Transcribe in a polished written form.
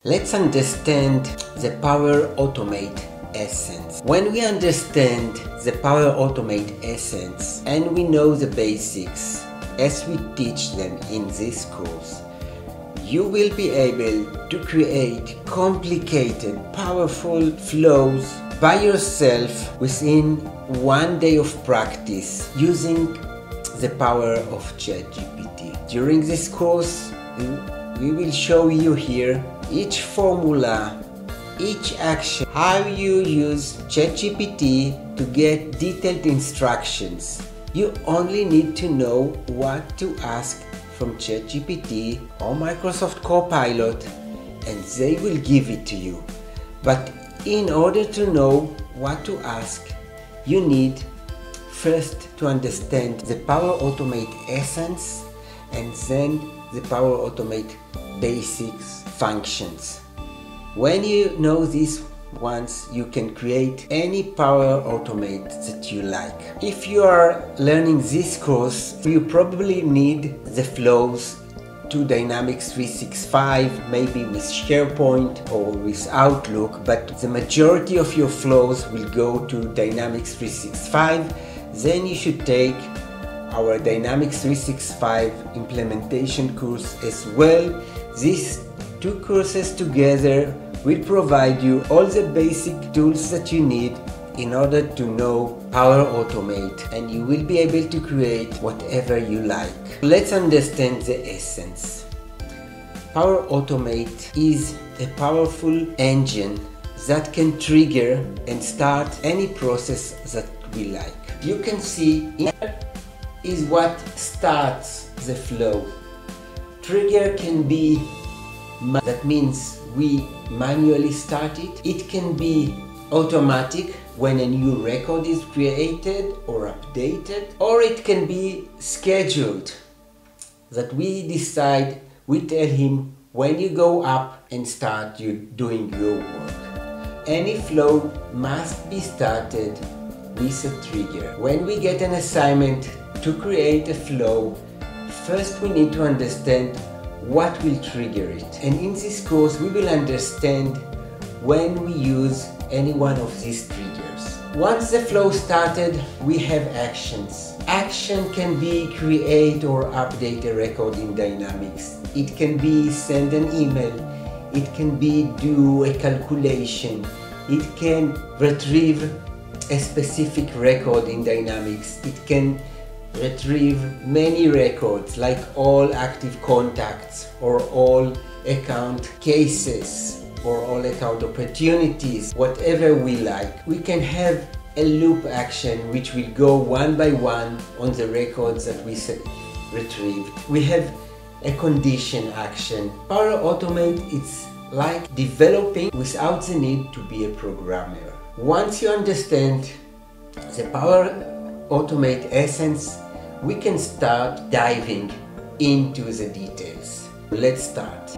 Let's understand the Power Automate essence. When we understand the Power Automate essence and we know the basics as we teach them in this course, you will be able to create complicated, powerful flows by yourself within 1 day of practice using the power of Chat GPT. During this course, we will show you here each formula, each action, how you use Chat GPT to get detailed instructions. You only need to know what to ask from Chat GPT or Microsoft Copilot and they will give it to you. But in order to know what to ask, you need first to understand the Power Automate essence and then the Power Automate basics functions. When you know these ones, you can create any Power Automate that you like. If you are learning this course, you probably need the flows to Dynamics 365, maybe with SharePoint or with Outlook, but the majority of your flows will go to Dynamics 365. Then you should take our Dynamics 365 implementation course as well. These two courses together will provide you all the basic tools that you need in order to know Power Automate, and you will be able to create whatever you like. Let's understand the essence. Power Automate is a powerful engine that can trigger and start any process that we like. You can see here is what starts the flow. Trigger can be, that means we manually start it. It can be automatic when a new record is created or updated, or it can be scheduled, that we decide, we tell him when you go up and start doing your work. Any flow must be started with a trigger. When we get an assignment to create a flow, first we need to understand what will trigger it. And in this course we will understand when we use any one of these triggers. Once the flow started, we have actions. Action can be create or update a record in Dynamics. It can be send an email. It can be do a calculation. It can retrieve a specific record in Dynamics. It can retrieve many records like all active contacts or all account cases or all account opportunities, whatever we like. We can have a loop action which will go one by one on the records that we retrieved. We have a condition action. Power Automate is like developing without the need to be a programmer. Once you understand the Power Automate essence, we can start diving into the details. Let's start.